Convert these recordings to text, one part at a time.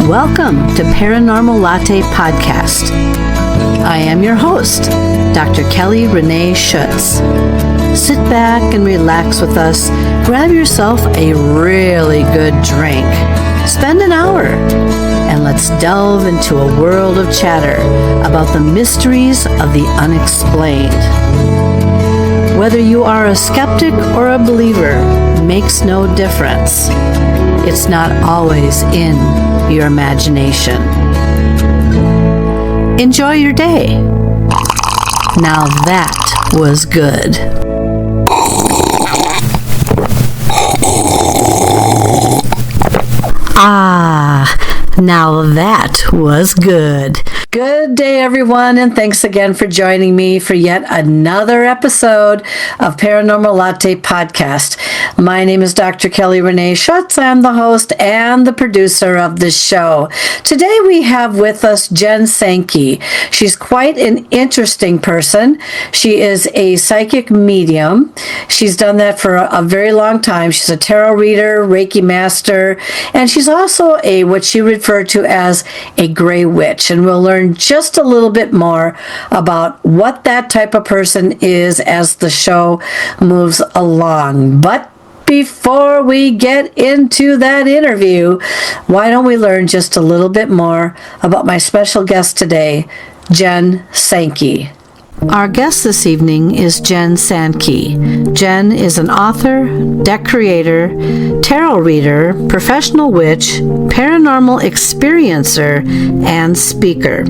Welcome to Paranormal Latte Podcast. I am your host, Dr. Kelly Renee Schutz. Sit back and relax with us. Grab yourself a really good drink. Spend an hour and let's delve into a world of chatter about the mysteries of the unexplained. Whether you are a skeptic or a believer makes no difference. It's not always in your imagination. Enjoy your day. Now that was good. Now that was good. Good day, everyone, and thanks again for joining me for yet another episode of Paranormal Latte Podcast. My name is Dr. Kelly Renee Schutz. I'm the host and the producer of this show. Today we have with us Jen Sankey. She's quite an interesting person. She is a psychic medium. She's done that for a very long time. She's a tarot reader, Reiki master, and she's also what she referred to as a gray witch. And we'll learn just a little bit more about what that type of person is as the show moves along. But before we get into that interview, why don't we learn just a little bit more about my special guest today, Jen Sankey. Our guest this evening is Jen Sankey. Jen is an author, deck creator, tarot reader, professional witch, paranormal experiencer, and speaker.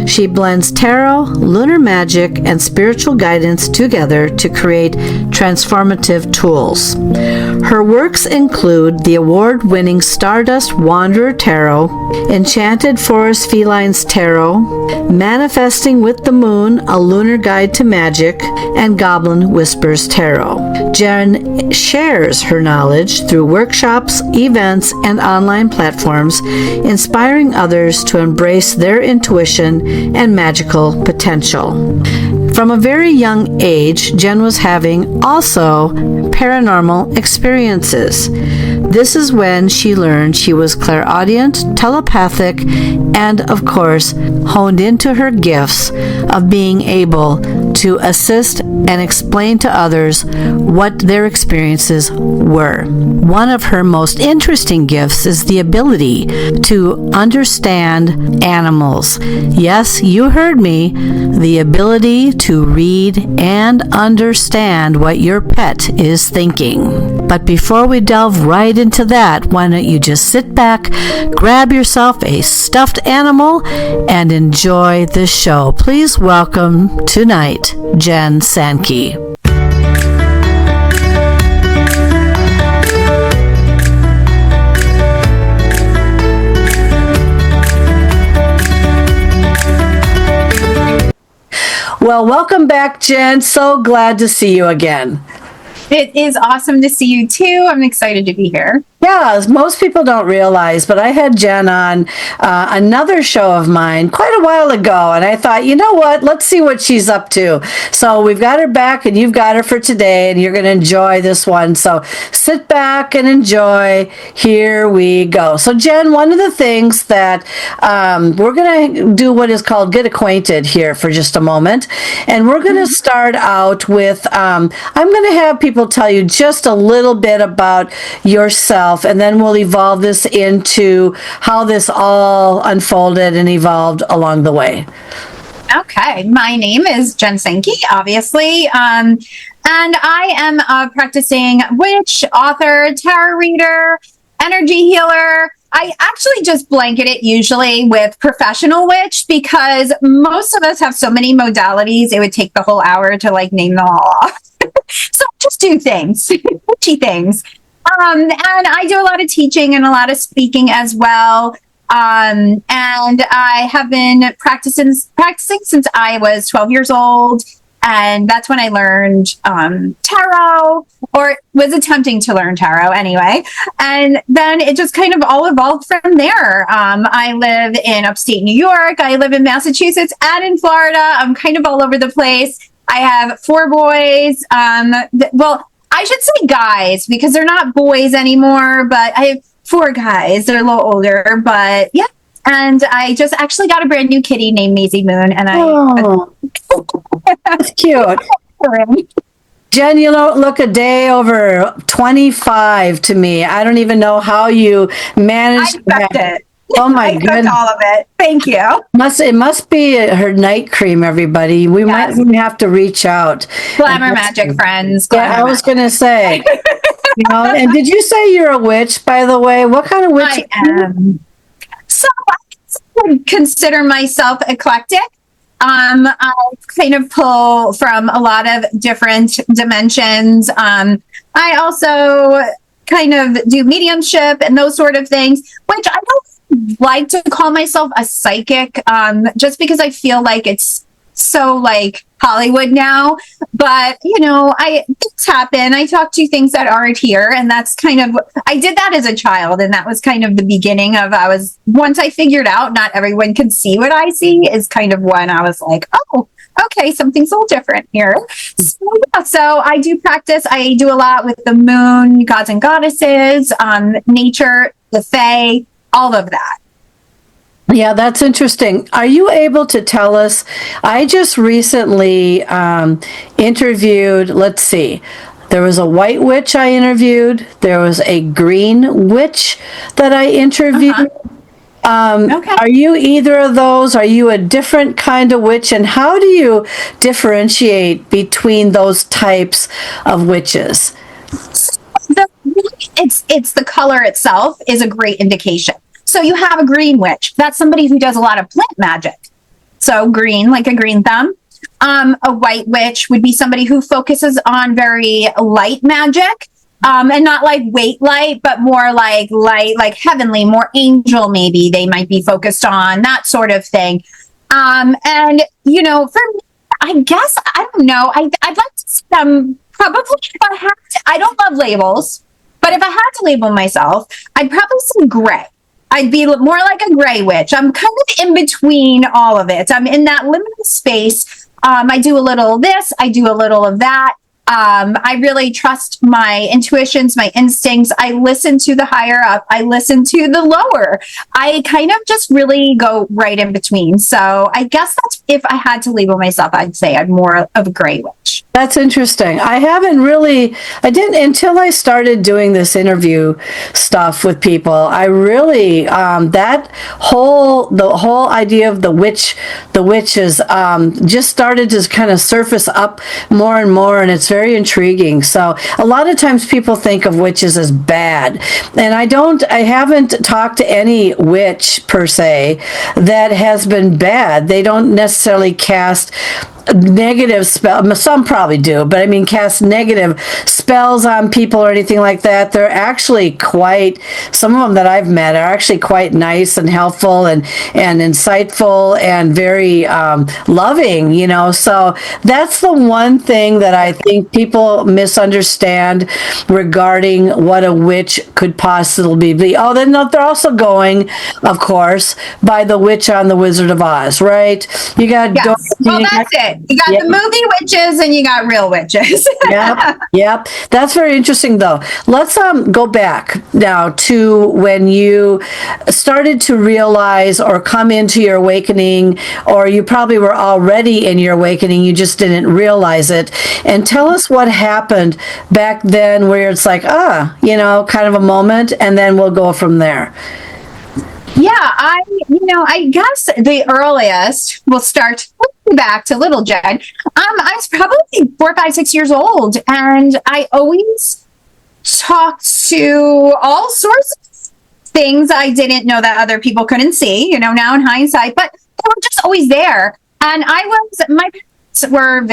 She blends tarot, lunar magic, and spiritual guidance together to create transformative tools. Her works include the award-winning Stardust Wanderer Tarot, Enchanted Forest Felines Tarot, Manifesting with the Moon, a Lunar Guide to Magic, and Goblin Whispers Tarot. Jen shares her knowledge through workshops, events, and online platforms, inspiring others to embrace their intuition and magical potential. From a very young age, Jen was having also paranormal experiences. This is when she learned she was clairaudient, telepathic, and of course, honed into her gifts of being able to assist and explain to others what their experiences were. One of her most interesting gifts is the ability to understand animals. Yes, you heard me, the ability to read and understand what your pet is thinking. But before we delve right into that, why don't you just sit back, grab yourself a stuffed animal, and enjoy the show. Please welcome tonight, Jen Sankey. Well, welcome back, Jen. So glad to see you again. It is awesome to see you too. I'm excited to be here. Yeah, most people don't realize, but I had Jen on another show of mine quite a while ago, and I thought, you know what, let's see what she's up to. So we've got her back, and you've got her for today, and you're going to enjoy this one. So sit back and enjoy. Here we go. So Jen, one of the things that we're going to do what is called get acquainted here for just a moment, and we're going to start out with, I'm going to have people tell you just a little bit about yourself, and then we'll evolve this into how this all unfolded and evolved along the way. Okay, my name is Jen Sankey, obviously, and I am a practicing witch, author, tarot reader, energy healer. I actually just blanket it usually with professional witch because most of us have so many modalities, it would take the whole hour to name them all off. So just do things, witchy things. And I do a lot of teaching and a lot of speaking as well. And I have been practicing since I was 12 years old. And that's when I learned tarot, or was attempting to learn tarot anyway. And then it just kind of all evolved from there. I live in upstate New York. I live in Massachusetts and in Florida. I'm kind of all over the place. I have 4 boys. Well, I should say guys because they're not boys anymore, but I have 4 guys. They're a little older, but yeah, And I just actually got a brand new kitty named Maisie Moon. And that's cute. Jen, you don't look a day over 25 to me. I don't even know how you managed it. Oh my goodness. All of it. Thank you. It must be her night cream, everybody. We might have to reach out. Glamour magic friends. I was going to say. And did you say you're a witch, by the way? What kind of witch? I am. So I would consider myself eclectic. I kind of pull from a lot of different dimensions. I also kind of do mediumship and those sort of things, which I don't like to call myself a psychic, just because I feel like it's so like Hollywood now. But things happen. I talk to things that aren't here, and that's kind of, I did that as a child, and that was kind of the beginning of, once I figured out not everyone can see what I see, is kind of when I was like, oh, okay, something's a little different here. So I do practice. I do a lot with the moon, gods and goddesses, nature, the fae, all of that. Yeah, that's interesting. Are you able to tell us? I just recently interviewed, let's see, there was a white witch I interviewed. There was a green witch that I interviewed. Okay. Are you either of those? Are you a different kind of witch? And how do you differentiate between those types of witches? It's the color itself is a great indication. So you have a green witch. That's somebody who does a lot of plant magic. So green, like a green thumb. A white witch would be somebody who focuses on very light magic. And not like weight light, but more like light, like heavenly, more angel maybe they might be focused on, that sort of thing. And, for me, I guess, I don't know, I'd like to see them probably, if I had to, I don't love labels, but if I had to label myself, I'd probably say gray. I'd be more like a gray witch. I'm kind of in between all of it. I'm in that limited space. I do a little of this, I do a little of that. I really trust my intuitions, my instincts. I listen to the higher up. I listen to the lower. I kind of just really go right in between. So I guess that's, if I had to label myself, I'd say I'm more of a gray witch. That's interesting. I didn't until I started doing this interview stuff with people. I really, the whole idea of the witches, just started to kind of surface up more and more, and it's very intriguing. So a lot of times people think of witches as bad, and I haven't talked to any witch per se that has been bad. They don't necessarily cast negative spell. Some probably do, but I mean, cast negative spells on people or anything like that. They're actually some of them that I've met are actually quite nice and helpful and insightful and very loving, so that's the one thing that I think people misunderstand regarding what a witch could possibly be. Oh, then they're also going, of course, by the witch on the Wizard of Oz, right? You got that's it. You got the movie witches and you got real witches. Yep. That's very interesting, though. Let's go back now to when you started to realize or come into your awakening, or you probably were already in your awakening, you just didn't realize it. And tell us what happened back then where it's like, kind of a moment, and then we'll go from there. Yeah, I guess the earliest, we'll start back to little Jen. I was probably 4, 5, 6 years old, and I always talked to all sorts of things I didn't know that other people couldn't see, now in hindsight, but they were just always there. And my parents were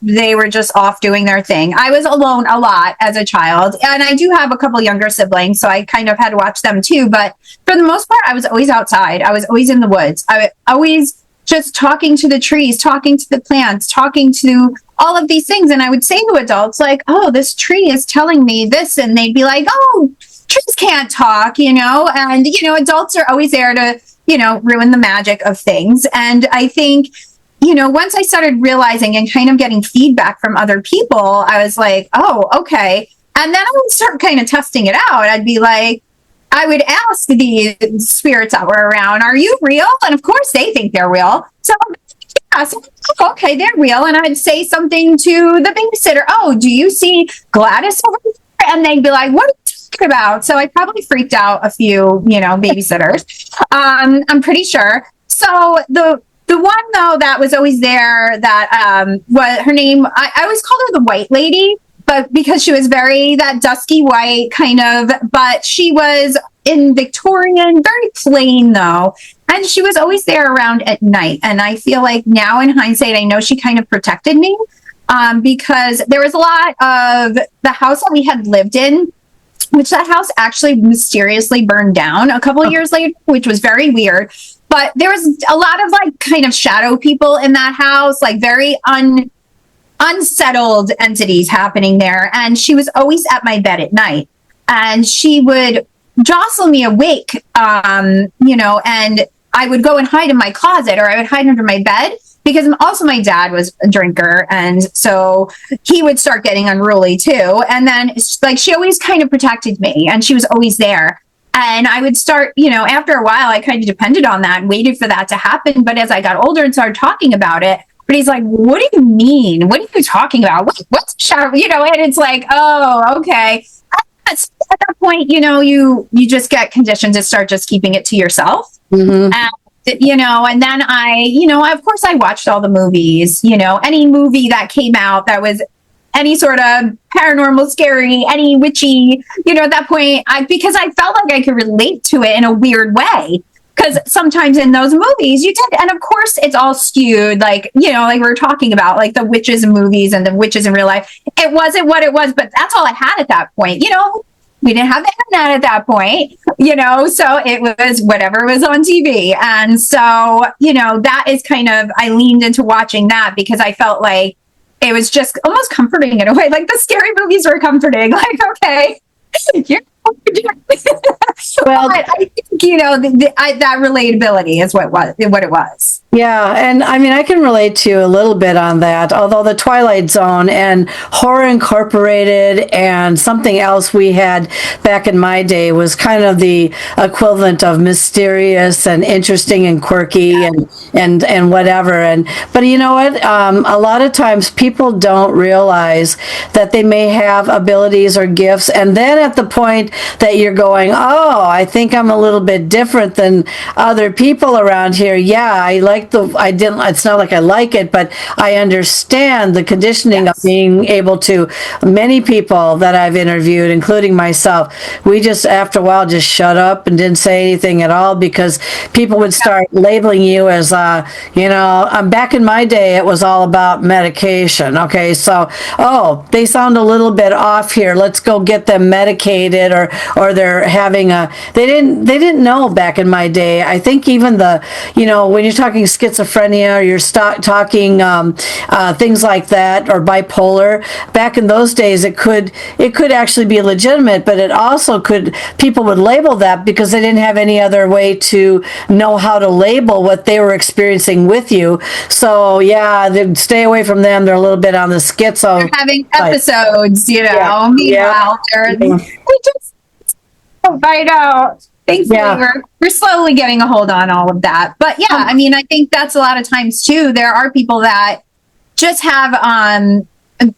they were just off doing their thing. I was alone a lot as a child, and I do have a couple younger siblings, so I kind of had to watch them too. But for the most part, I was always outside. I was always in the woods. I always just talking to the trees, talking to the plants, talking to all of these things. And I would say to adults like, oh, this tree is telling me this. And they'd be like, oh, trees can't talk, and, adults are always there to, ruin the magic of things. And I think, once I started realizing and kind of getting feedback from other people, I was like, oh, okay. And then I would start kind of testing it out. I'd be like, I would ask the spirits that were around, are you real? And of course they think they're real. So, yeah, so okay, they're real. And I'd say something to the babysitter. Oh, do you see Gladys over there? And they'd be like, what are you talking about? So I probably freaked out a few, babysitters. I'm pretty sure. So the one though that was always there that was her name, I always called her the White Lady, but because she was very that dusky white kind of, but she was in Victorian, very plain though. And she was always there around at night. And I feel like now in hindsight, I know she kind of protected me because there was a lot of the house that we had lived in, which that house actually mysteriously burned down a couple of years later, which was very weird. But there was a lot of like kind of shadow people in that house, like very unsettled entities happening there. And she was always at my bed at night and she would jostle me awake, and I would go and hide in my closet or I would hide under my bed because also my dad was a drinker. And so he would start getting unruly too. And then like she always kind of protected me and she was always there. And I would start, after a while, I kind of depended on that and waited for that to happen. But as I got older and started talking about it, but he's like, what do you mean? What are you talking about? What's shadow? And it's like, oh, okay. At that point, you just get conditioned to start just keeping it to yourself. Mm-hmm. And then of course I watched all the movies, any movie that came out that was any sort of paranormal, scary, any witchy, at that point, because I felt like I could relate to it in a weird way. Because sometimes in those movies you did, and of course it's all skewed, like, like we were talking about, like the witches in movies and the witches in real life. It wasn't what it was, but that's all I had at that point. We didn't have the internet at that point, so it was whatever was on TV. And so, that is kind of, I leaned into watching that because I felt like it was just almost comforting in a way. Like the scary movies were comforting. Like, okay, you're well, but I think, that relatability is what it was. Yeah, and I mean, I can relate to you a little bit on that, although the Twilight Zone and Horror Incorporated and something else we had back in my day was kind of the equivalent of mysterious and interesting and quirky and whatever. But you know what? A lot of times people don't realize that they may have abilities or gifts, and then at the point that you're going, oh, I think I'm a little bit different than other people around here. Yeah, it's not like I like it, but I understand the conditioning of being able to, many people that I've interviewed, including myself, we just, after a while, just shut up and didn't say anything at all because people would start labeling you as, back in my day, it was all about medication. Okay, so, they sound a little bit off here. Let's go get them medicated or they're having they didn't know back in my day. I think even when you're talking schizophrenia or you're talking things like that or bipolar, back in those days it could actually be legitimate, but it also people would label that because they didn't have any other way to know how to label what they were experiencing with you. So yeah, they'd stay away from them. They're a little bit on the schizo. They're having episodes, meanwhile we just find out. Thankfully, we're slowly getting a hold on all of that. But yeah, I mean, I think that's a lot of times too. There are people that just have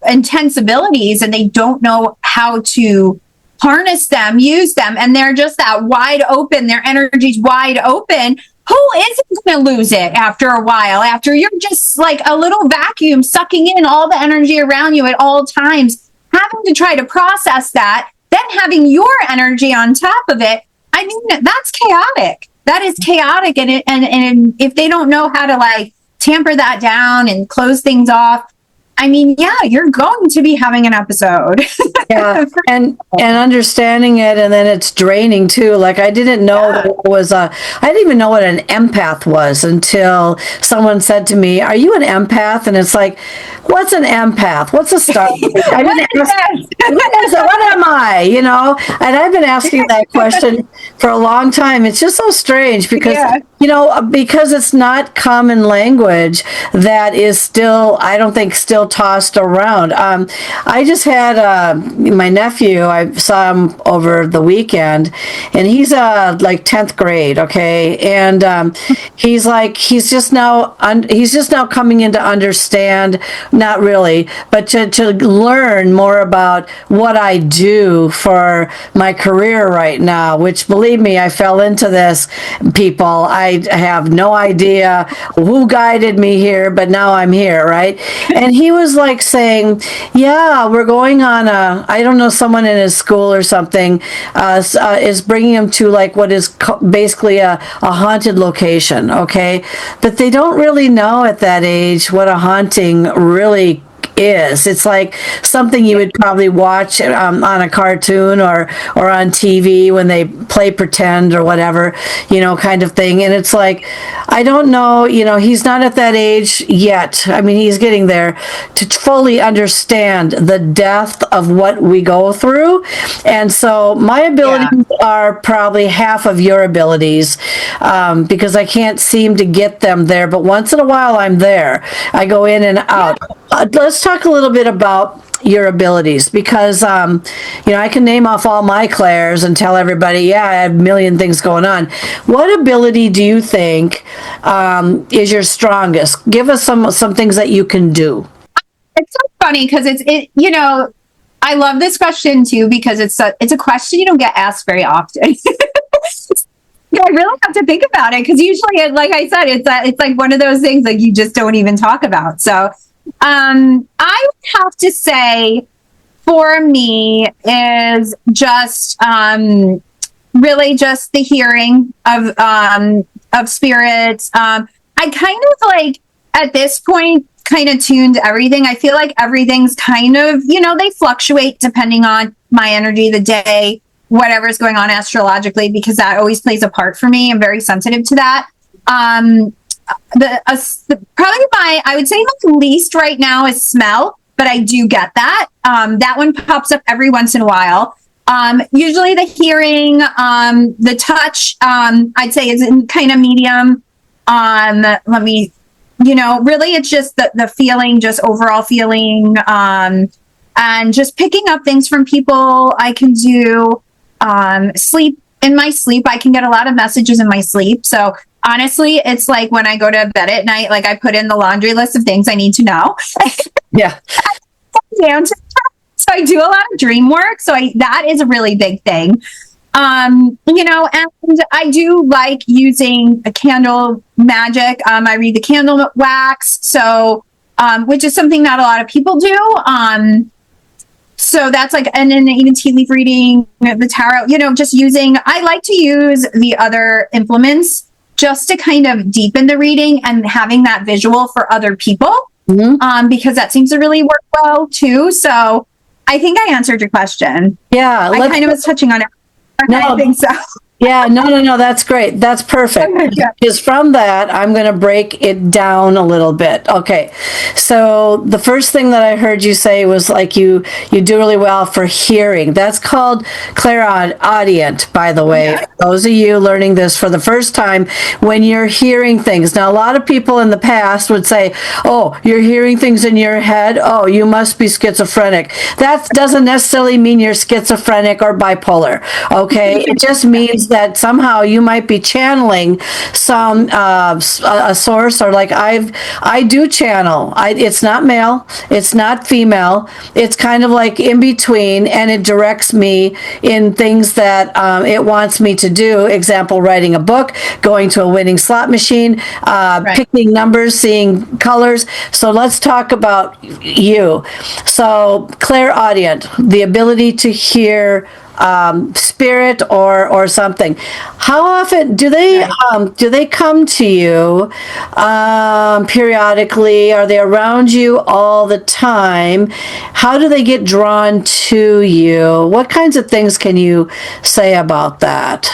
intense abilities and they don't know how to harness them, use them, and they're just that wide open. Their energy's wide open. Who isn't going to lose it after a while? After you're just like a little vacuum sucking in all the energy around you at all times, having to try to process that, then having your energy on top of it. I mean, that's chaotic. That is chaotic. And if they don't know how to like tamper that down and close things off, I mean, yeah, you're going to be having an episode. Yeah, and understanding it, and then it's draining too. Like I didn't know that it was I didn't even know what an empath was until someone said to me, "Are you an empath?" And it's like, what's an empath? What's a star? I didn't ask, what am I? And I've been asking that question for a long time. It's just so strange because Because it's not common language that is still, I don't think, still tossed around. I just had my nephew, I saw him over the weekend, and he's like 10th grade, okay? And he's just now coming in to understand, not really, but to learn more about what I do for my career right now, which, believe me, I fell into this, people. I have no idea who guided me here, but now I'm here, right? And he was like saying, yeah, we're going on I don't know, someone in his school or something is bringing him to like what is basically a haunted location, okay? But they don't really know at that age what a haunting really is. It's like something you would probably watch on a cartoon or on TV when they play pretend or whatever, kind of thing. And it's like, I don't know, he's not at that age yet. I mean, he's getting there to fully understand the depth of what we go through. And so my abilities are probably half of your abilities, because I can't seem to get them there. But once in a while, I'm there. I go in and out. Let's talk a little bit about your abilities, because I can name off all my clairs and tell everybody, yeah, I have a million things going on. What ability do you think is your strongest? Give us some things that you can do. It's so funny because I love this question too, because it's a question you don't get asked very often. I really have to think about it, because usually, like I said, it's like one of those things like you just don't even talk about. So I would have to say, for me, is just really just the hearing of spirits. I kind of like at this point kind of tuned everything. I feel like everything's kind of, they fluctuate depending on my energy, the day, whatever's going on astrologically, because that always plays a part for me. I'm very sensitive to that. Probably I would say my least right now is smell, but I do get that. That one pops up every once in a while. Usually the hearing, the touch, I'd say is in kind of medium. Really it's just the feeling, just overall feeling, and just picking up things from people. I can do, sleep. In my sleep, I can get a lot of messages in my sleep. So honestly, it's like when I go to bed at night, like I put in the laundry list of things I need to know. Yeah. So I do a lot of dream work. So that is a really big thing. And I do like using a candle magic. I read the candle wax. So, which is something not a lot of people do. So that's like, and then even tea leaf reading, the tarot, just using, I like to use the other implements just to kind of deepen the reading and having that visual for other people, because that seems to really work well too. So I think I answered your question. Yeah. I kind of was touching on it. No, I think so. Yeah, no, that's great. That's perfect. Because from that, I'm going to break it down a little bit. Okay, so the first thing that I heard you say was like you do really well for hearing. That's called clairaudient, by the way. Yeah. For those of you learning this for the first time, when you're hearing things. Now, a lot of people in the past would say, oh, you're hearing things in your head? Oh, you must be schizophrenic. That doesn't necessarily mean you're schizophrenic or bipolar, okay? It just means that somehow you might be channeling some a source, or like I do channel. It's not male, it's not female, it's kind of like in between, and it directs me in things that it wants me to do. Example, writing a book, going to a winning slot machine, picking numbers, seeing colors. So let's talk about you. So clairaudient, the ability to hear spirit or something. How often do they come to you periodically? Are they around you all the time? How do they get drawn to you? What kinds of things can you say about that?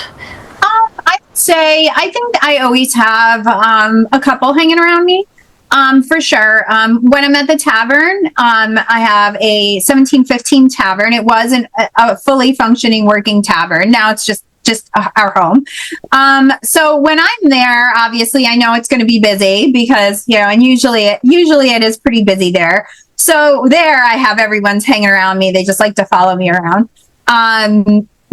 I think I always have a couple hanging around me. For sure. When I'm at the tavern, I have a 1715 tavern. It wasn't a fully functioning working tavern. Now it's just just our home. So when I'm there, obviously I know it's going to be busy because, and usually it is pretty busy there. So there I have everyone's hanging around me. They just like to follow me around.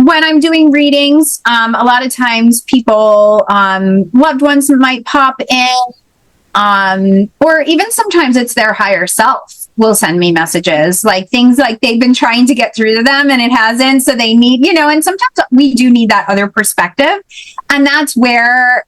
When I'm doing readings, a lot of times people, loved ones might pop in, or even sometimes it's their higher self will send me messages, like things like they've been trying to get through to them and it hasn't. So they need, and sometimes we do need that other perspective. And that's where,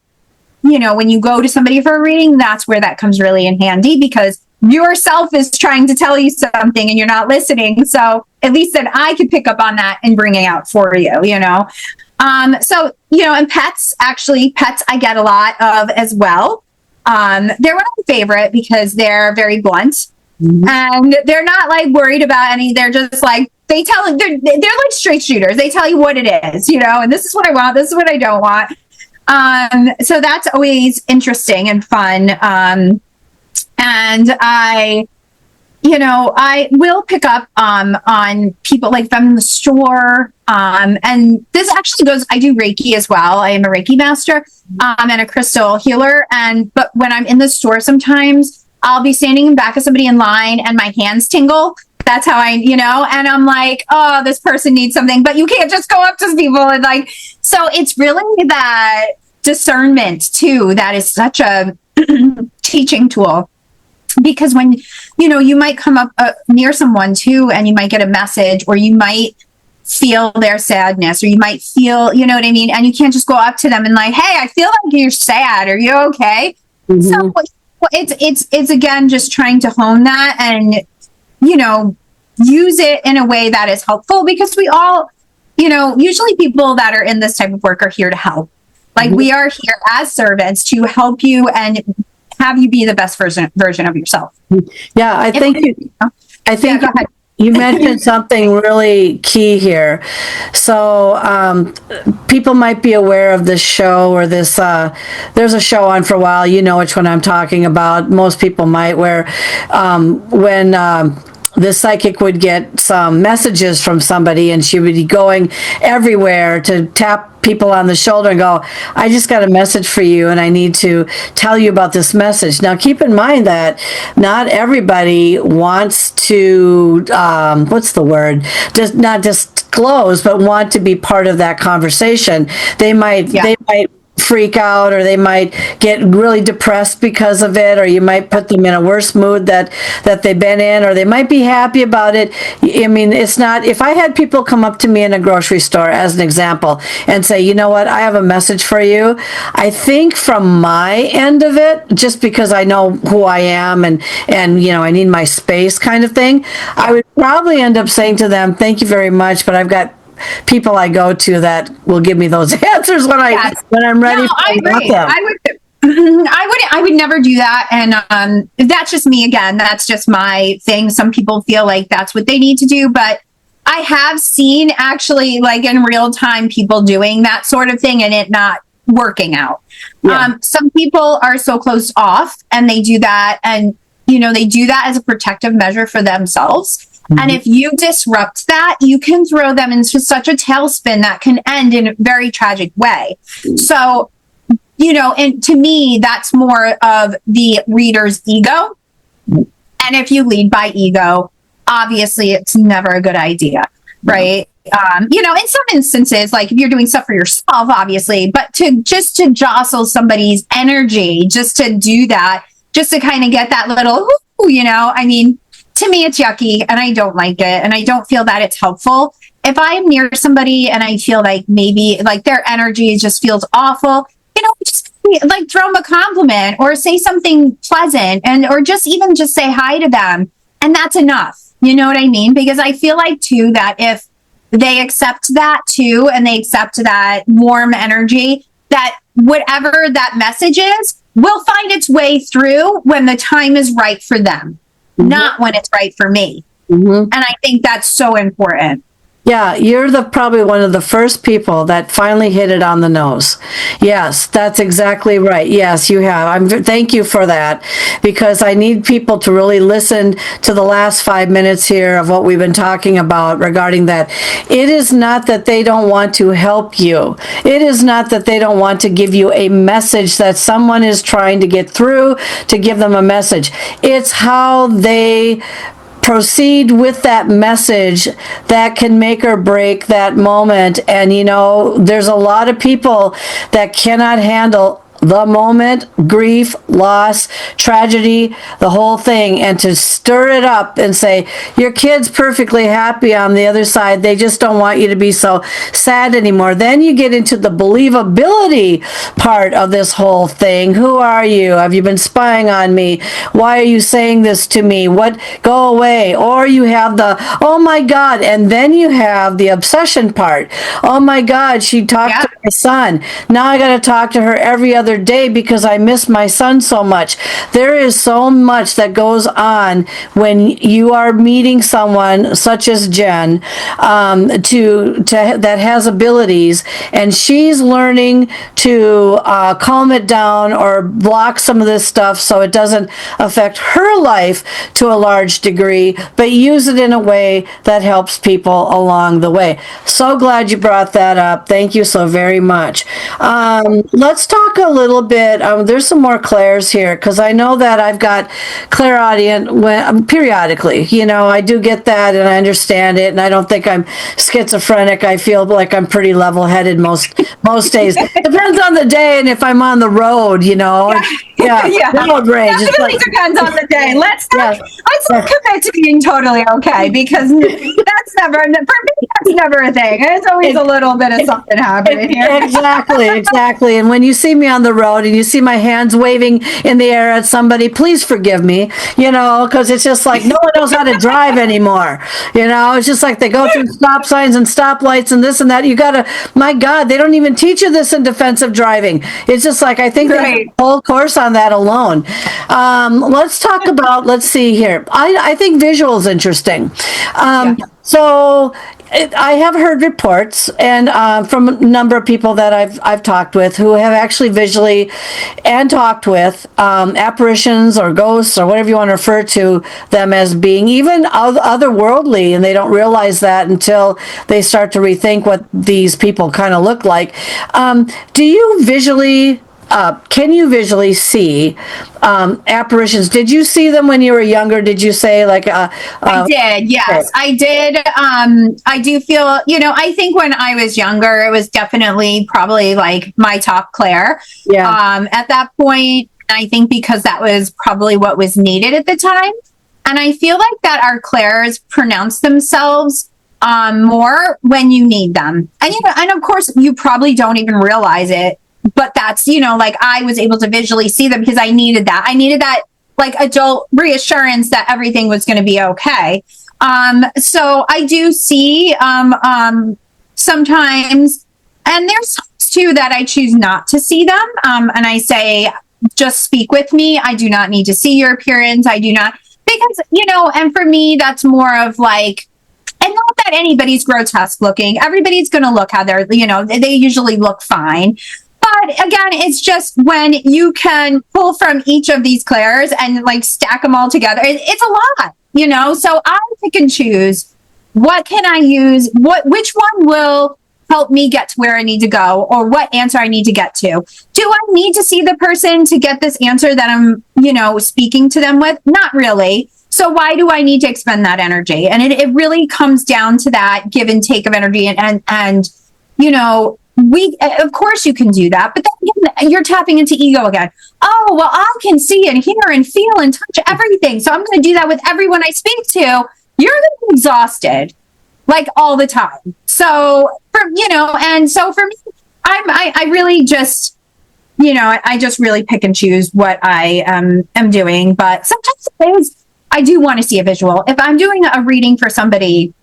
when you go to somebody for a reading, that's where that comes really in handy, because yourself is trying to tell you something and you're not listening. So at least then I could pick up on that and bring it out for you, So, and pets I get a lot of as well. They're one of my favorite because they're very blunt. Mm-hmm. And they're not like worried about any, they're just like, they're like straight shooters. They tell you what it is, and this is what I want. This is what I don't want. So that's always interesting and fun. And I will pick up, on people like them in the store. And this actually goes, I do Reiki as well. I am a Reiki master, and a crystal healer. But when I'm in the store, sometimes I'll be standing in back of somebody in line and my hands tingle. That's how and I'm like, oh, this person needs something, but you can't just go up to people and so it's really that discernment too. That is such a teaching tool, because when, you might come up near someone too, and you might get a message, or you might feel their sadness, or you might feel, you know what I mean? And you can't just go up to them and like, hey, I feel like you're sad. Are you okay? Mm-hmm. So it's again, just trying to hone that and, use it in a way that is helpful, because we all, usually people that are in this type of work are here to help. Like mm-hmm. we are here as servants to help you and have you be the best version of yourself. Yeah, I think you mentioned something really key here. So people might be aware of this show or this, there's a show on for a while, which one I'm talking about. Most people might, where when the psychic would get some messages from somebody and she would be going everywhere to tap people on the shoulder and go, I just got a message for you and I need to tell you about this message. Now keep in mind that not everybody wants to just not disclose, but want to be part of that conversation. They might freak out, or they might get really depressed because of it, or you might put them in a worse mood that they've been in, or they might be happy about it. I mean, it's not, if I had people come up to me in a grocery store as an example and say, you know what, I have a message for you, I think from my end of it, just because I know who I am and I need my space kind of thing, I would probably end up saying to them, thank you very much, but I've got people I go to that will give me those answers when I'm ready. No, I agree. I would never do that. And that's just me again. That's just my thing. Some people feel like that's what they need to do, but I have seen actually like in real time people doing that sort of thing and it not working out. Yeah. Some people are so closed off and they do that, and they do that as a protective measure for themselves. And if you disrupt that, you can throw them into such a tailspin that can end in a very tragic way. So, and to me, that's more of the reader's ego. And if you lead by ego, obviously it's never a good idea, right? In some instances, like if you're doing stuff for yourself, obviously, but to jostle somebody's energy, just to do that, just to kind of get that little, to me, it's yucky and I don't like it. And I don't feel that it's helpful. If I'm near somebody and I feel like maybe like their energy just feels awful, just like throw them a compliment or say something pleasant or just say hi to them. And that's enough. You know what I mean? Because I feel like too, that if they accept that too, and they accept that warm energy, that whatever that message is will find its way through when the time is right for them. Mm-hmm. Not when it's right for me. Mm-hmm. And I think that's so important. Yeah, you're probably one of the first people that finally hit it on the nose. Yes, that's exactly right. Yes, you have. Thank you for that, because I need people to really listen to the last 5 minutes here of what we've been talking about regarding that. It is not that they don't want to help you. It is not that they don't want to give you a message that someone is trying to get through, to give them a message. It's how they proceed with that message that can make or break that moment. And there's a lot of people that cannot handle the moment, grief, loss, tragedy, the whole thing, and to stir it up and say, your kid's perfectly happy on the other side, they just don't want you to be so sad anymore. Then you get into the believability part of this whole thing. Who are you? Have you been spying on me? Why are you saying this to me? What? Go away. Or you have the, oh my God, and then you have the obsession part. Oh my God, she talked to my son. Now I got to talk to her every other day because I miss my son so much. There is so much that goes on when you are meeting someone such as Jen, that has abilities, and she's learning to calm it down or block some of this stuff so it doesn't affect her life to a large degree, but use it in a way that helps people along the way. So glad you brought that up. Thank you so very much. Let's talk a little bit. There's some more clairs here, because I know that I've got clairaudient periodically. I do get that, and I understand it, and I don't think I'm schizophrenic. I feel like I'm pretty level-headed most days. Depends on the day and if I'm on the road. Road rage. It really depends on the day. Let's commit to being totally okay, because that's never, for me, that's never a thing. It's always a little bit of something happening here. Exactly. And when you see me on the road and you see my hands waving in the air at somebody, please forgive me, because it's just like no one knows how to drive anymore. It's just like they go through stop signs and stoplights and this and that. My God, they don't even teach you this in defensive driving. It's just like, I think they have a whole course on that alone. Let's talk about, let's see here. I think visual is interesting. So I have heard reports and from a number of people that I've talked with who have actually visually and talked with apparitions or ghosts or whatever you want to refer to them as being, even otherworldly, and they don't realize that until they start to rethink what these people kind of look like. Do you visually can you visually see apparitions? Did you see them when you were younger? Did you say I did, yes. I did. I do feel, I think when I was younger, it was definitely probably like my top clair. At that point, I think because that was probably what was needed at the time. And I feel like that our clairs pronounce themselves more when you need them. And of course, you probably don't even realize it. But that's, I was able to visually see them because I needed that. I needed that adult reassurance that everything was going to be okay. So I do see sometimes, and there's times too that I choose not to see them. And I say, just speak with me. I do not need to see your appearance. I do not, because, and for me, that's more of and not that anybody's grotesque looking. Everybody's going to look how they're, they usually look fine. But again, it's just when you can pull from each of these clairs and stack them all together. It's a lot, So I pick and choose. What can I use? Which one will help me get to where I need to go, or what answer I need to get to? Do I need to see the person to get this answer that I'm, speaking to them with? Not really. So why do I need to expend that energy? And it really comes down to that give and take of energy, and of course you can do that, but then you're tapping into ego again. Oh, well, I can see and hear and feel and touch everything, so I'm going to do that with everyone I speak to. You're going to be exhausted, all the time. So for me, I really just, I just really pick and choose what I am doing. But sometimes I do want to see a visual. If I'm doing a reading for somebody,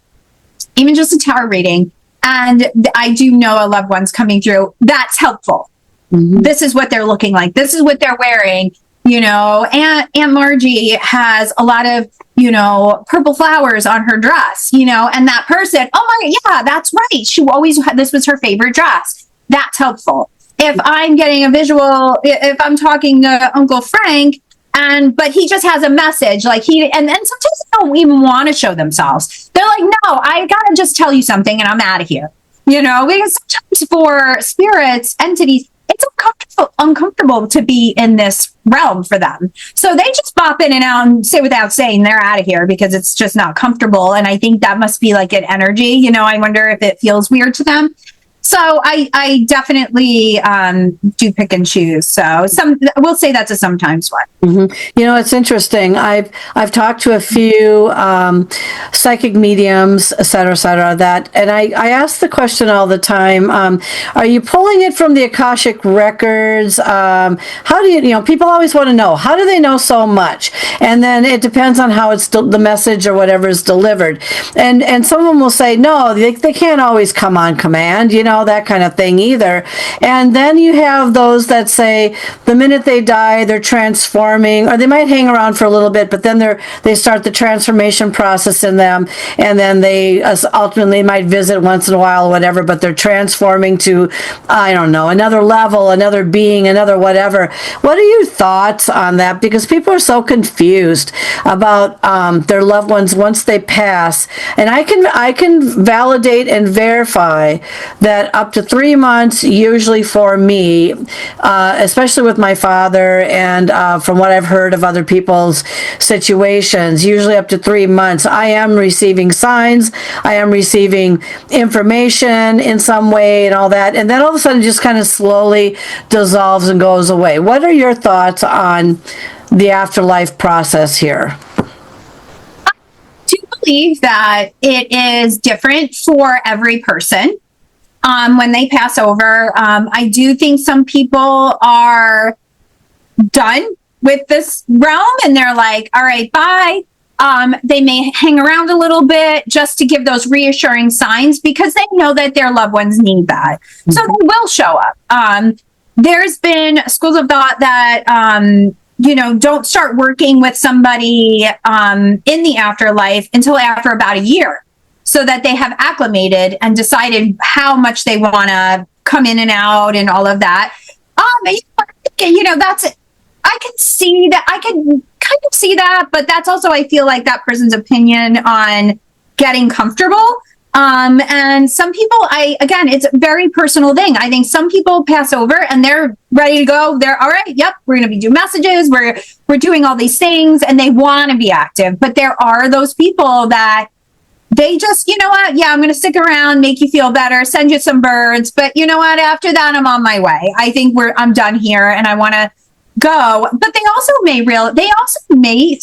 even just a tarot reading, and I do know a loved one's coming through, that's helpful. Mm-hmm. This is what they're looking like. This is what they're wearing. Aunt Margie has a lot of, purple flowers on her dress, and that person, oh my, yeah, that's right. This was her favorite dress. That's helpful. If I'm getting a visual, if I'm talking to Uncle Frank, but he just has a message, and sometimes they don't even want to show themselves. They're like, no, I gotta just tell you something and I'm out of here. Because sometimes for spirits, entities, it's uncomfortable to be in this realm for them. So they just pop in and out and say without saying they're out of here because it's just not comfortable. And I think that must be like an energy. I wonder if it feels weird to them. So I definitely do pick and choose. So we'll say that's a sometimes one. Mm-hmm. It's interesting. I've talked to a few psychic mediums, et cetera, and I ask the question all the time, are you pulling it from the Akashic records? How do you, people always want to know, how do they know so much? And then it depends on how it's the message or whatever is delivered. And someone will say, no, they can't always come on command, that kind of thing either. And then you have those that say the minute they die, they're transforming, or they might hang around for a little bit, but then they start the transformation process in them, and then they ultimately might visit once in a while or whatever, but they're transforming to, I don't know, another level, another being, another whatever. What are your thoughts on that? Because people are so confused about their loved ones once they pass. And I can validate and verify that up to 3 months, usually for me, especially with my father, and from what I've heard of other people's situations, usually up to 3 months, I am receiving signs, I am receiving information in some way and all that, and then all of a sudden it just kind of slowly dissolves and goes away. What are your thoughts on the afterlife process here? I do believe that it is different for every person. When they pass over, I do think some people are done with this realm and they're like, all right, bye. They may hang around a little bit just to give those reassuring signs because they know that their loved ones need that. Mm-hmm. So they will show up. There's been schools of thought that, don't start working with somebody in the afterlife until after about a year, so that they have acclimated and decided how much they want to come in and out and all of that. That's it. I can see that. I can kind of see that, but that's also, I feel like, that person's opinion on getting comfortable. And some people, it's a very personal thing. I think some people pass over and they're ready to go. They're all right. Yep. We're going to be doing messages. We're doing all these things and they want to be active. But there are those people that they just, I'm going to stick around, make you feel better, send you some birds. But you know what? After that, I'm on my way. I think I'm done here and I want to go. But they also may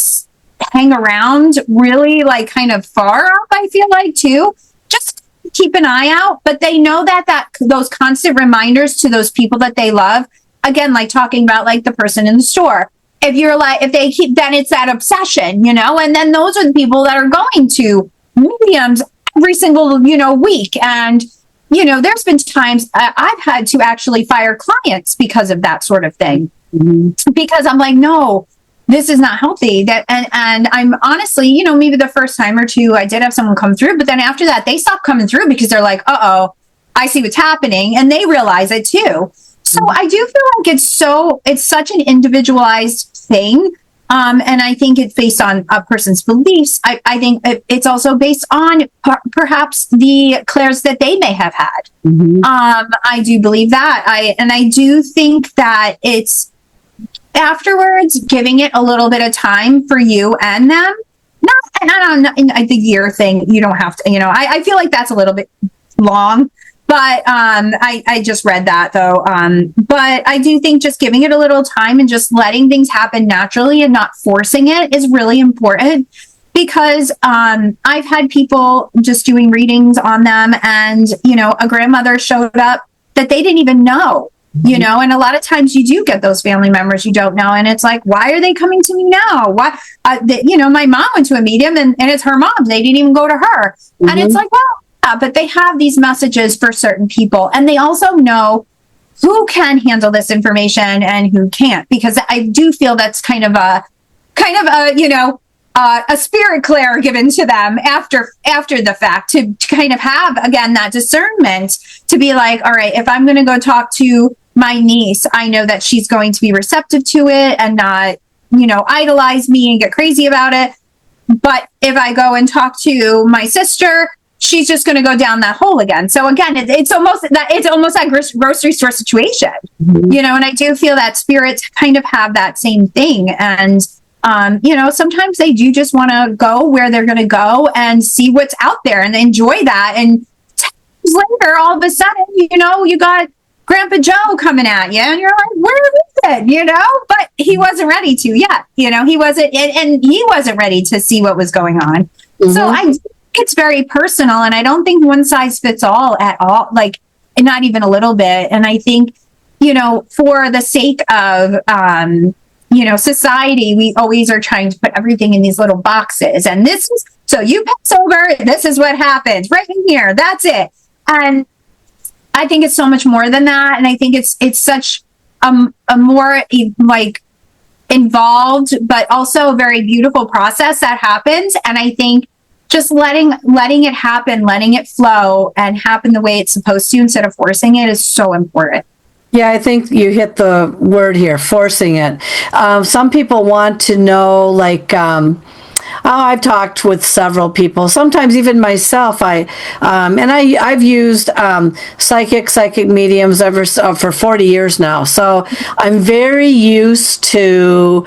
hang around really like kind of far up, I feel like, too. Just keep an eye out. But they know that those constant reminders to those people that they love, again, like talking about like the person in the store. If they keep, then it's that obsession, and then those are the people that are going to mediums every single, week. And, there's been times I've had to actually fire clients because of that sort of thing. Mm-hmm. Because I'm like, no, this is not healthy. And I'm honestly, maybe the first time or two I did have someone come through, but then after that, they stopped coming through because they're like, uh-oh, I see what's happening. And they realize it too. So I do feel like it's such an individualized thing. And I think it's based on a person's beliefs. I think it's also based on perhaps the clairs that they may have had. Mm-hmm. I do believe that. I do think that it's afterwards giving it a little bit of time for you and them. Not in the year thing. You don't have to, I feel like that's a little bit long. But I just read that though. But I do think just giving it a little time and just letting things happen naturally and not forcing it is really important, because I've had people just doing readings on them and, a grandmother showed up that they didn't even know, and a lot of times you do get those family members you don't know. And it's like, why are they coming to me now? Why? My mom went to a medium and it's her mom. They didn't even go to her. Mm-hmm. And it's like, well, but they have these messages for certain people. And they also know who can handle this information and who can't, because I do feel that's kind of a a spirit clair given to them after the fact, to kind of have, again, that discernment to be like, all right, if I'm going to go talk to my niece, I know that she's going to be receptive to it and not, idolize me and get crazy about it. But if I go and talk to my sister, she's just going to go down that hole again. So again, it's almost that grocery store situation, and I do feel that spirits kind of have that same thing. And, sometimes they do just want to go where they're going to go and see what's out there and enjoy that. And 10 years later, all of a sudden, you got Grandpa Joe coming at you and you're like, where is it? But he wasn't ready to yet, he wasn't, and he wasn't ready to see what was going on. So I think it's very personal, and I don't think one size fits all at all, like not even a little bit. And I think, for the sake of, society, we always are trying to put everything in these little boxes. And this is, so you pass over, this is what happens right in here. That's it. And I think it's so much more than that. And I think it's such a more like involved, but also a very beautiful process that happens. And I think just letting it happen, letting it flow and happen the way it's supposed to instead of forcing it is so important. Yeah, I think you hit the word here, forcing it. Some people want to know, like, I've talked with several people, sometimes even myself. I've used psychic mediums for 40 years now. So I'm very used to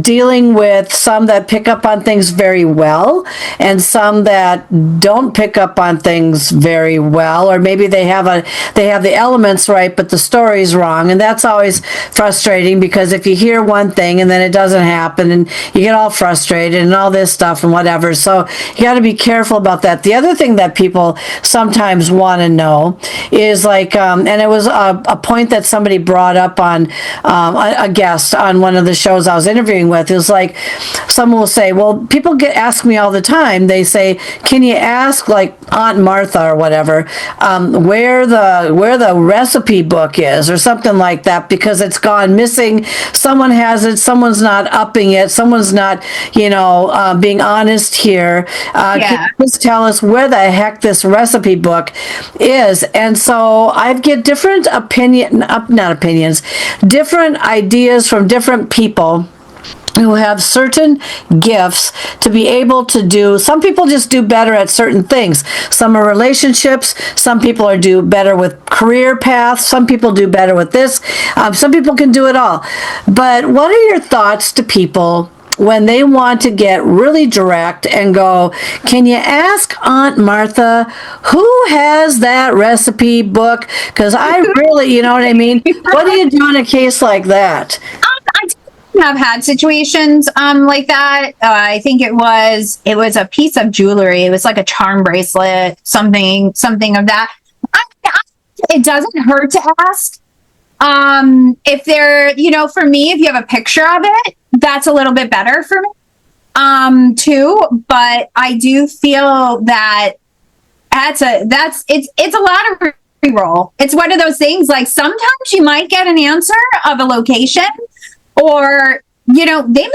dealing with some that pick up on things very well and some that don't pick up on things very well, or maybe they have the elements right, but the story's wrong. And that's always frustrating, because if you hear one thing and then it doesn't happen and you get all frustrated and all this stuff and whatever. So you got to be careful about that. The other thing that people sometimes want to know is like, and it was a point that somebody brought up on a guest on one of the shows I was interviewing with. It was like, someone will say, well, people ask me all the time. They say, can you ask like Aunt Martha or whatever, where the recipe book is or something like that, because it's gone missing. Someone has it. Someone's not upping it. Someone's not, being honest here. Can you just tell us where the heck this recipe book is? And so I get different different ideas from different people who have certain gifts to be able to do. Some people just do better at certain things. Some are relationships. Some people do better with career paths. Some people do better with this. Some people can do it all. But what are your thoughts to people when they want to get really direct and go, can you ask Aunt Martha who has that recipe book? Because I really, you know what I mean? What do you do in a case like that? I have had situations like that. I think it was a piece of jewelry. It was like a charm bracelet, something of that. It doesn't hurt to ask. If they're, for me, if you have a picture of it, that's a little bit better for me, too. But I do feel that it's a lot of re-roll. It's one of those things, like sometimes you might get an answer of a location, or, they may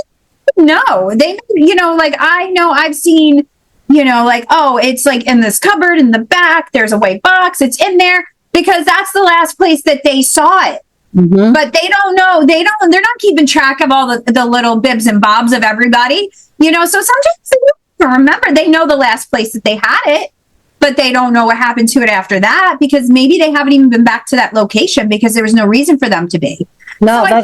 know. They, like I know I've seen, like, oh, it's like in this cupboard in the back, there's a white box, it's in there, because that's the last place that they saw it. Mm-hmm. But they don't know. They're not keeping track of all the little bibs and bobs of everybody, so sometimes they don't remember. They know the last place that they had it, but they don't know what happened to it after that, because maybe they haven't even been back to that location because there was no reason for them to be. No, so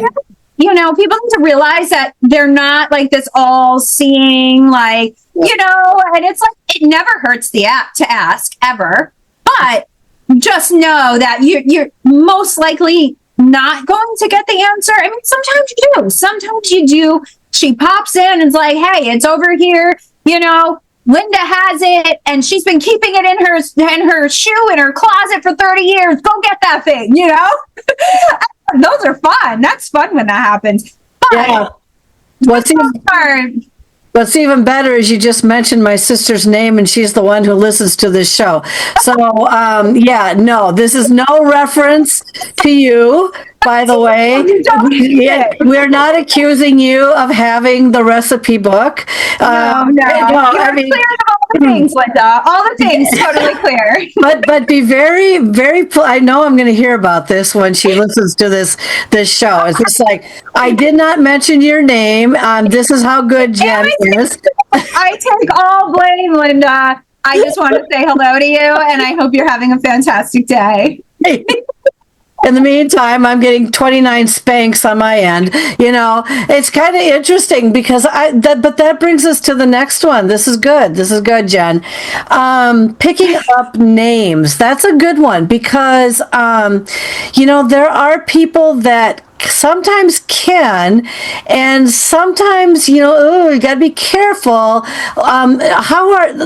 people need to realize that they're not like this all-seeing, like, and it's like, it never hurts to ask ever, but just know that you're most likely not going to get the answer. I mean, sometimes you do. Sometimes you do. She pops in and is like, hey, it's over here. Linda has it, and she's been keeping it in her shoe in her closet for 30 years. Go get that thing, Those are fun. That's fun when that happens. But yeah. What's even better is you just mentioned my sister's name, and she's the one who listens to this show. So, no, this is no reference to you, by the way. We're not accusing you of having the recipe book. No, I mean, clear all the things, Linda. All the things, totally clear. But be very, very. I know I'm going to hear about this when she listens to this show. It's just like, I did not mention your name. This is how good Jen is. I take all blame, Linda. I just want to say hello to you, and I hope you're having a fantastic day. In the meantime, I'm getting 29 spanks on my end. It's kind of interesting because but that brings us to the next one. This is good. This is good, Jen. Picking up names. That's a good one because, there are people that sometimes can, and sometimes you got to be careful.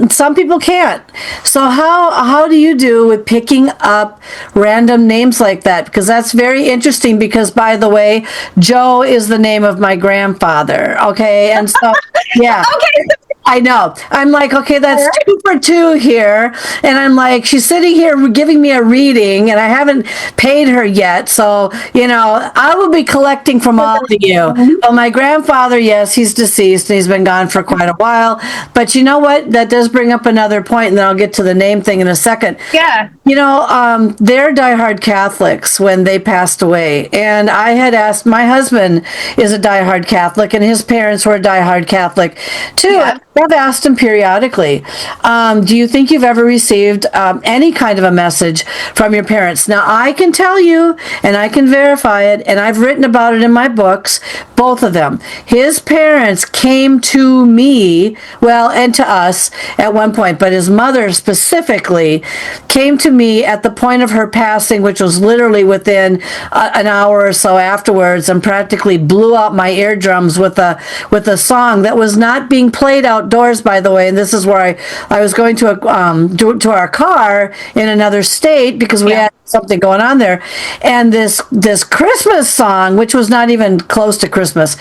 Some people can't. So how do you do with picking up random names like that? Because that's very interesting. Because, by the way, Joe is the name of my grandfather. Okay, and so yeah. Okay. I know. I'm like, okay, that's 2 for 2 here. And I'm like, she's sitting here giving me a reading, and I haven't paid her yet. So, I will be collecting from all of you. Well, my grandfather, yes, he's deceased, and he's been gone for quite a while. But you know what? That does bring up another point, and then I'll get to the name thing in a second. Yeah. They're diehard Catholics when they passed away. And I had asked, my husband is a diehard Catholic, and his parents were a diehard Catholic too. Yeah. I've asked him periodically, do you think you've ever received any kind of a message from your parents? Now, I can tell you, and I can verify it, and I've written about it in my books, both of them. His parents came to me, and to us at one point, but his mother specifically came to me at the point of her passing, which was literally within an hour or so afterwards, and practically blew out my eardrums with a song that was not being played outdoors, by the way. And this is where I was going to our car in another state because we had something going on there, and this Christmas song, which was not even close to Christmas,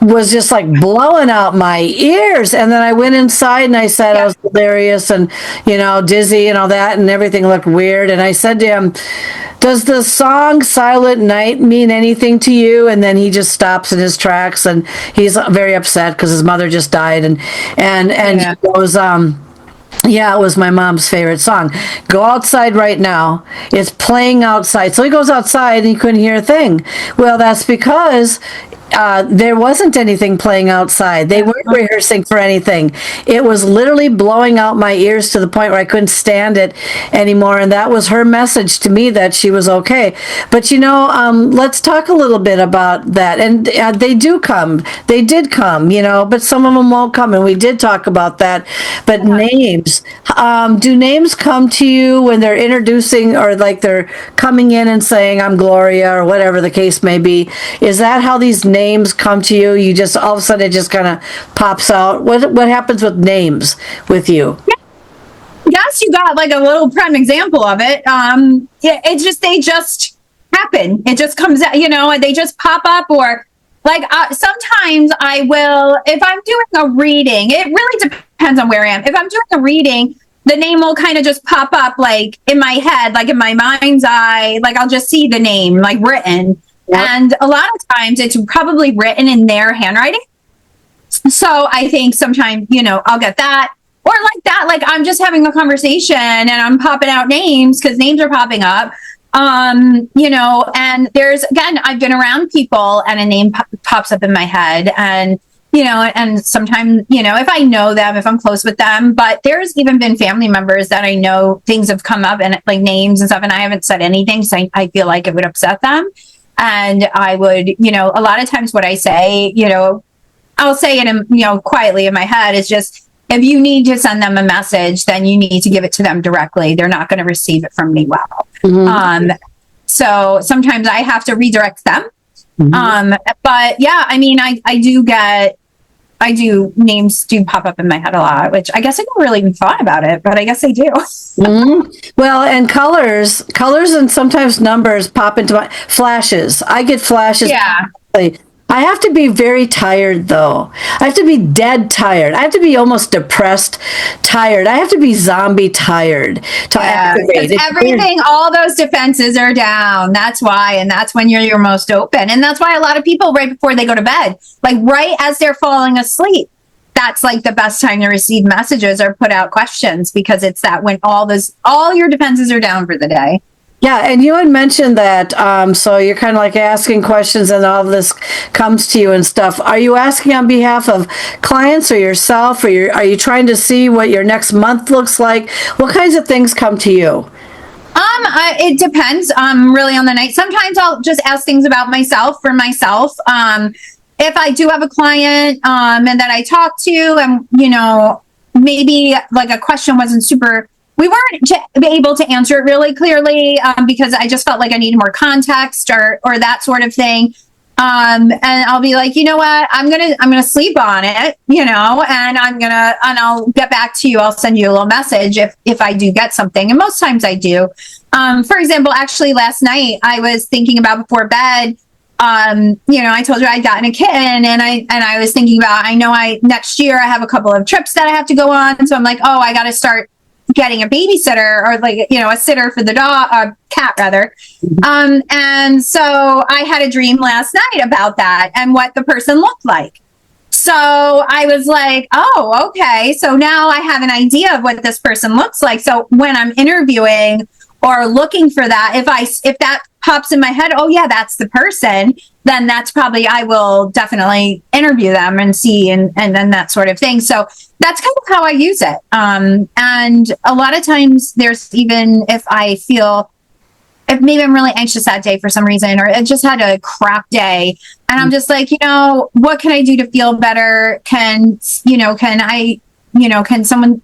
was just like blowing out my ears. And then I went inside and I said I was delirious and dizzy and all that, and everything looked weird. And I said to him, does the song Silent Night mean anything to you? And then he just stops in his tracks, and he's very upset because his mother just died, and he goes, yeah, it was my mom's favorite song. Go outside right now. It's playing outside. So he goes outside and he couldn't hear a thing. Well, that's because there wasn't anything playing outside. They weren't rehearsing for anything. It was literally blowing out my ears to the point where I couldn't stand it anymore. And that was her message to me that she was okay. But let's talk a little bit about that. And they do come. They did come, but some of them won't come. And we did talk about that. But names, do names come to you when they're introducing, or like they're coming in and saying, I'm Gloria, or whatever the case may be? Is that how these names come to you? You just, all of a sudden, it just kind of pops out. What happens with names with you? Yes, you got like a little prime example of it. They just happen. It just comes out, they just pop up. Or like sometimes I will, if I'm doing a reading, it really depends on where I am. If I'm doing a reading, the name will kind of just pop up like in my head, like in my mind's eye, like I'll just see the name like written. Yep. And a lot of times it's probably written in their handwriting. So I think sometimes, I'll get that. Or like that, like I'm just having a conversation and I'm popping out names because names are popping up. And there's, again, I've been around people and a name pops up in my head, and, and sometimes, if I know them, if I'm close with them, but there's even been family members that I know things have come up and like names and stuff, and I haven't said anything. So I feel like it would upset them. And I would, a lot of times what I say, I'll say it, quietly in my head, is just, if you need to send them a message, then you need to give it to them directly. They're not going to receive it from me well. Mm-hmm. So sometimes I have to redirect them. Mm-hmm. But yeah, I mean, names do pop up in my head a lot, which I guess I never really even thought about it, but I guess I do. Mm-hmm. Well, and colors and sometimes numbers pop into my flashes. I get flashes. Yeah. I have to be very tired, though. I have to be dead tired. I have to be almost depressed tired. I have to be zombie tired to activate. Everything, all those defenses are down. That's why. And that's when you're your most open. And that's why a lot of people, right before they go to bed, like right as they're falling asleep, that's like the best time to receive messages or put out questions, because it's that when all your defenses are down for the day. Yeah, and you had mentioned that, so you're kind of like asking questions and all of this comes to you and stuff. Are you asking on behalf of clients or yourself, or are you trying to see what your next month looks like? What kinds of things come to you? It depends, really on the night. Sometimes I'll just ask things about myself for myself. If I do have a client, and that I talk to and, maybe like a question wasn't we weren't able to answer it really clearly, because I just felt like I needed more context or that sort of thing. And I'll be like, you know what, I'm gonna sleep on it, and I'll get back to you. I'll send you a little message if I do get something. And most times I do. For example, actually last night I was thinking about before bed, I told you I'd gotten a kitten, and I was thinking about, next year I have a couple of trips that I have to go on. So I'm like, oh, I got to start getting a babysitter, or a sitter for the cat rather. And so I had a dream last night about that and what the person looked like. So I was like, oh, okay. So now I have an idea of what this person looks like. So when I'm interviewing or looking for that, if that pops in my head, oh yeah, that's the person, then that's probably, I will definitely interview them and see, and then that sort of thing. So that's kind of how I use it. And a lot of times there's even, if maybe I'm really anxious that day for some reason, or I just had a crap day, and I'm just like, what can I do to feel better? Can someone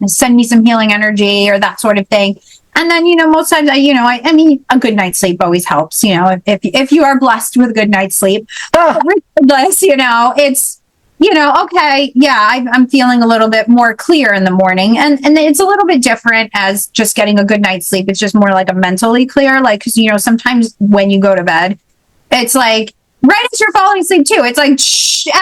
send me some healing energy or that sort of thing? And then, most times, I mean, a good night's sleep always helps, if you are blessed with a good night's sleep, regardless, it's, okay, yeah, I'm feeling a little bit more clear in the morning. And it's a little bit different as just getting a good night's sleep. It's just more like a mentally clear, like, because, sometimes when you go to bed, it's like, right as you're falling asleep too, it's like,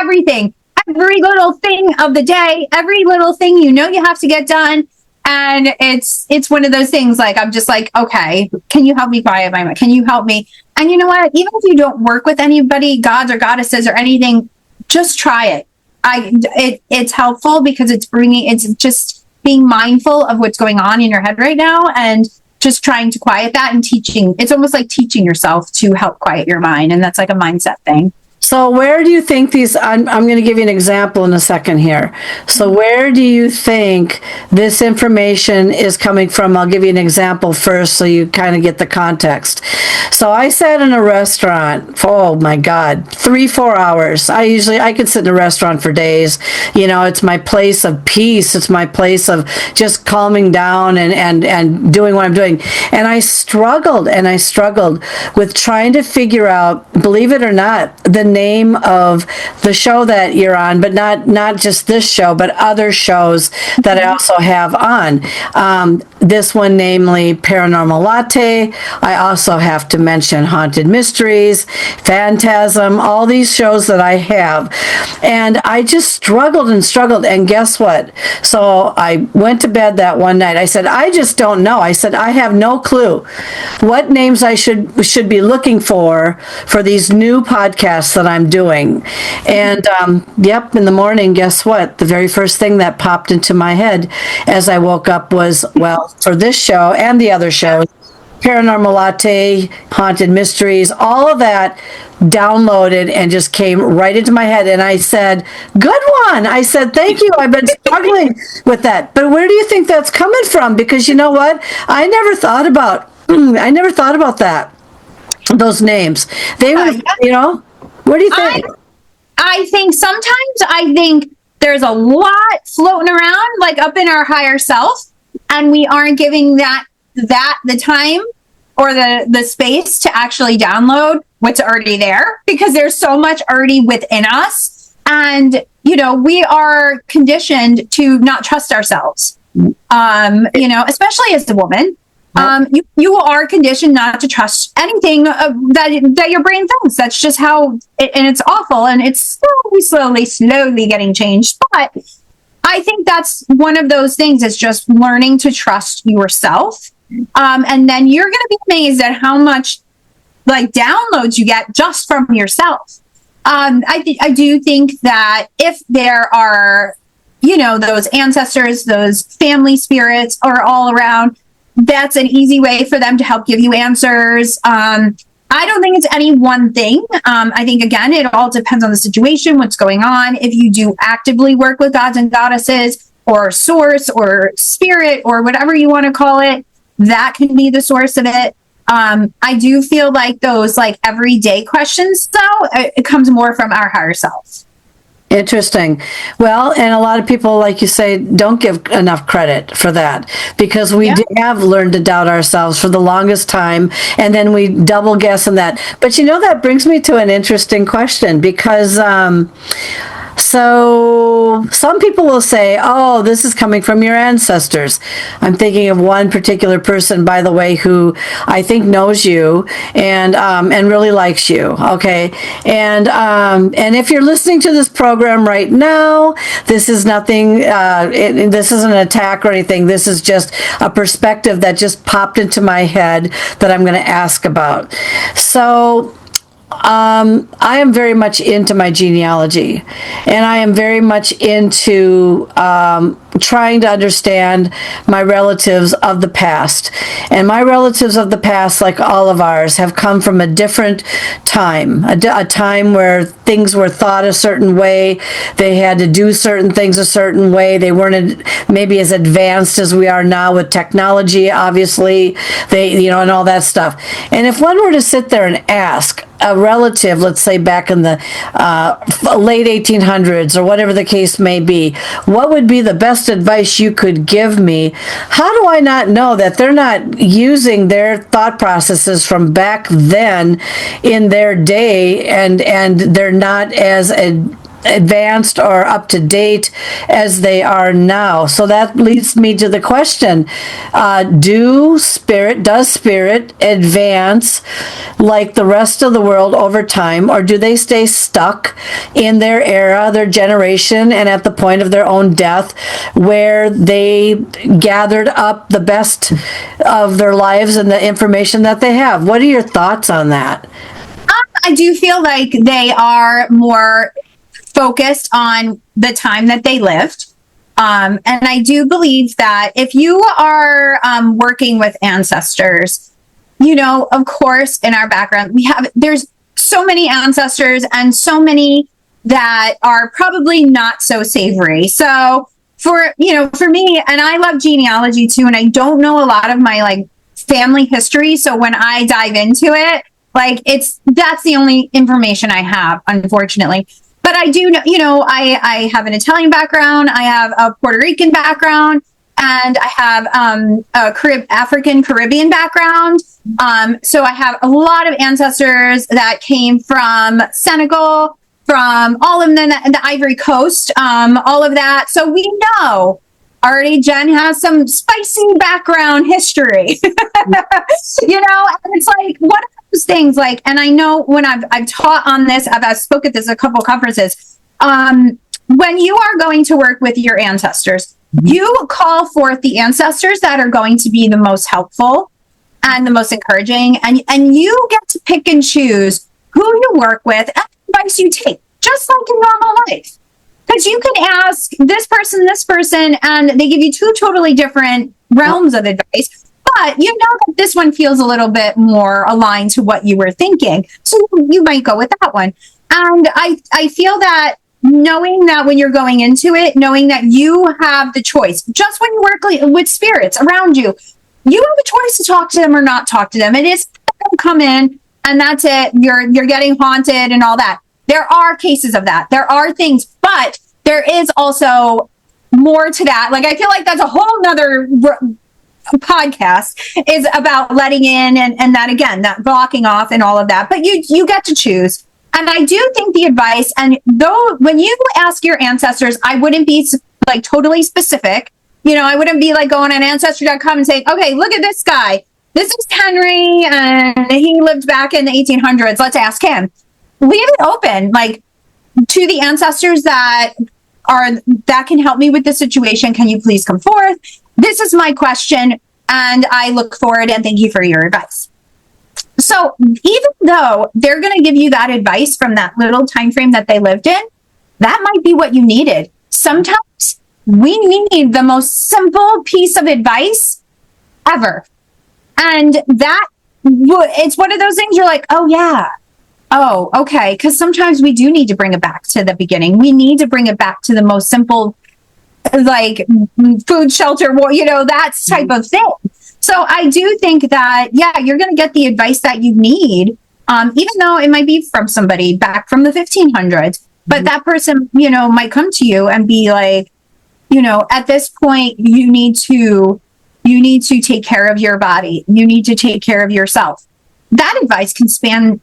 everything, every little thing of the day, every little thing, you have to get done. And it's one of those things, like, I'm just like, okay, can you help me quiet my mind? Can you help me? And you know what? Even if you don't work with anybody, gods or goddesses or anything, just try it. It's helpful because it's just being mindful of what's going on in your head right now and just trying to quiet that and teaching. It's almost like teaching yourself to help quiet your mind. And that's like a mindset thing. So where do you think I'm going to give you an example in a second here. So where do you think this information is coming from? I'll give you an example first so you kind of get the context. So I sat in a restaurant for, oh my God, 3-4 hours. I could sit in a restaurant for days. It's my place of peace. It's my place of just calming down and doing what I'm doing. And I struggled with trying to figure out, believe it or not, the name of the show that you're on, but not just this show, but other shows that I also have on. This one, namely Paranormal Latte. I also have to mention Haunted Mysteries, Phantasm, all these shows that I have. And I just struggled. And guess what? So I went to bed that one night. I said, I just don't know. I said, I have no clue what names I should be looking for these new podcasts that I'm doing. And in the morning, guess what? The very first thing that popped into my head as I woke up was, well, for this show and the other shows, Paranormal Latte, Haunted Mysteries, all of that downloaded and just came right into my head. And I said, good one. I said, thank you. I've been struggling with that. But where do you think that's coming from? Because you know what? I never thought about that. Those names. They were, what do you think? I think there's a lot floating around, like up in our higher self, and we aren't giving that the time or the space to actually download what's already there, because there's so much already within us. And, we are conditioned to not trust ourselves, especially as a woman. You are conditioned not to trust anything that your brain thinks. That's just how, and it's awful, and it's slowly getting changed. But I think that's one of those things, is just learning to trust yourself. And then you're going to be amazed at how much downloads you get just from yourself. I do think that if there are, those ancestors, those family spirits are all around, that's an easy way for them to help give you answers. I don't think it's any one thing. I think, again, it all depends on the situation, what's going on. If you do actively work with gods and goddesses, or source, or spirit, or whatever you want to call it, that can be the source of it. I do feel like those everyday questions, though, it comes more from our higher self. Interesting. Well, and a lot of people, like you say, don't give enough credit for that, because we have learned to doubt ourselves for the longest time, and then we double guess on that. But that brings me to an interesting question, because so some people will say, oh, this is coming from your ancestors. I'm thinking of one particular person, by the way, who I think knows you and really likes you. Okay. And if you're listening to this program right now, this is nothing, this isn't an attack or anything. This is just a perspective that just popped into my head that I'm going to ask about. So, I am very much into my genealogy, and I am very much into trying to understand my relatives of the past. And my relatives of the past, like all of ours, have come from a different time, a time where things were thought a certain way. They had to do certain things a certain way. They weren't maybe as advanced as we are now with technology, obviously, and all that stuff. And if one were to sit there and ask a relative, let's say back in the late 1800s, or whatever the case may be, what would be the best advice you could give me? How do I not know that they're not using their thought processes from back then in their day, and they're not as advanced or up to date as they are now? So that leads me to the question, does spirit advance like the rest of the world over time, or do they stay stuck in their era, their generation, and at the point of their own death, where they gathered up the best of their lives and the information that they have? What are your thoughts on that? I do feel like they are more focused on the time that they lived. And I do believe that if you are working with ancestors, of course, in our background, there's so many ancestors, and so many that are probably not so savory. So for me, and I love genealogy too, and I don't know a lot of my family history. So when I dive into it, that's the only information I have, unfortunately. But I do know, I have an Italian background, I have a Puerto Rican background, and I have a African Caribbean background. So I have a lot of ancestors that came from Senegal, from all of the Ivory Coast, all of that. So we know already Jen has some spicy background history, and it's one of those things, and I know when I've taught on this, I've spoke at this a couple conferences, when you are going to work with your ancestors, you call forth the ancestors that are going to be the most helpful and the most encouraging, and you get to pick and choose who you work with and the advice you take, just like in normal life. Because you can ask this person, and they give you two totally different realms of advice, but you know that this one feels a little bit more aligned to what you were thinking. So you might go with that one. And I feel that knowing that when you're going into it, knowing that you have the choice, just when you work with spirits around you, you have a choice to talk to them or not talk to them. It is come in and that's it. You're getting haunted and all that. There are cases of that. There are things, but there is also more to that. I feel like that's a whole nother podcast is about letting in and that, again, that blocking off and all of that. But you get to choose. And I do think the advice, and when you ask your ancestors, I wouldn't be totally specific. I would be more specific. And I would say, I wouldn't be like going on ancestry.com and saying, okay, look at this guy. This is Henry, and he lived back in the 1800s. Let's ask him. Leave it open, like, to the ancestors that can help me with this situation. Can you please come forth? This is my question, and I look forward and thank you for your advice. So even though they're going to give you that advice from that little time frame that they lived in, that might be what you needed. Sometimes we need the most simple piece of advice ever. And it's one of those things you're like, oh yeah, oh, okay. Because sometimes we do need to bring it back to the beginning. We need to bring it back to the most simple, like food, shelter, that type of thing. So I do think that, yeah, you're going to get the advice that you need, even though it might be from somebody back from the 1500s. But that person, might come to you and be like, at this point, you need to take care of your body. You need to take care of yourself. That advice can span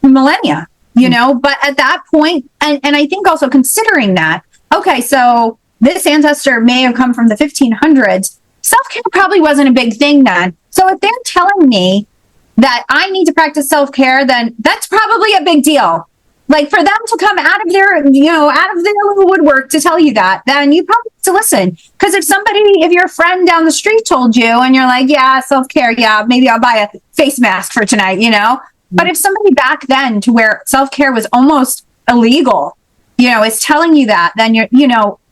millennia, but at that point, and I think also considering that, okay, so this ancestor may have come from the 1500s. Self-care probably wasn't a big thing then. So if they're telling me that I need to practice self-care, then that's probably a big deal. Like, for them to come out of their little woodwork to tell you that, then you probably have to listen. Because if your friend down the street told you and you're like, yeah, self-care, yeah, maybe I'll buy a face mask for tonight, But if somebody back then, to where self-care was almost illegal, is telling you that, then you're,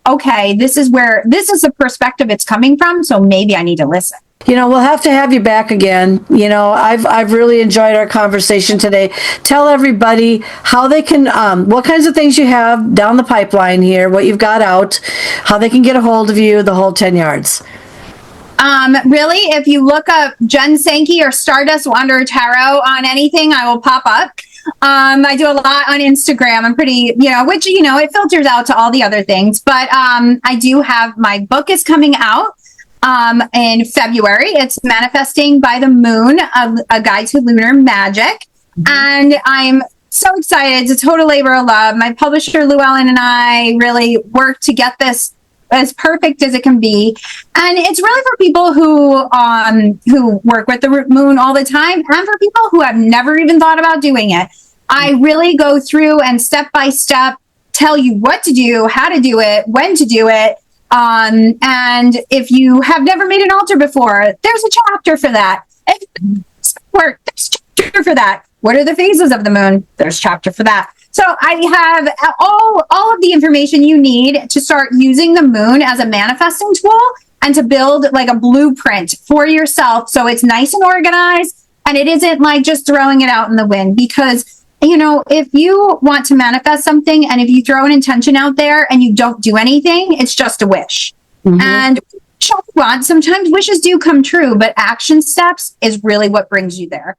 okay, this is the perspective it's coming from. So maybe I need to listen. We'll have to have you back again. I've really enjoyed our conversation today. Tell everybody how they can, what kinds of things you have down the pipeline here, what you've got out, how they can get a hold of you, the whole 10 yards. Really, if you look up Jen Sankey or Stardust Wanderer Tarot on anything, I will pop up. I do a lot on Instagram. I'm pretty, which, it filters out to all the other things. But I do have, my book is coming out in February. It's Manifesting by the Moon, a guide to lunar magic. And I'm so excited. It's a total labor of love. My publisher, Llewellyn, and I really worked to get this as perfect as it can be. And it's really for people who work with the moon all the time, and for people who have never even thought about doing it. I really go through and step by step tell you what to do, how to do it, when to do it. And if you have never made an altar before, there's a chapter for that. If it's work, there's a chapter for that. What are the phases of the moon? There's a chapter for that. So I have all of the information you need to start using the moon as a manifesting tool and to build like a blueprint for yourself. So it's nice and organized, and it isn't like just throwing it out in the wind. Because, if you want to manifest something and if you throw an intention out there and you don't do anything, it's just a wish. Mm-hmm. And sometimes wishes do come true, but action steps is really what brings you there.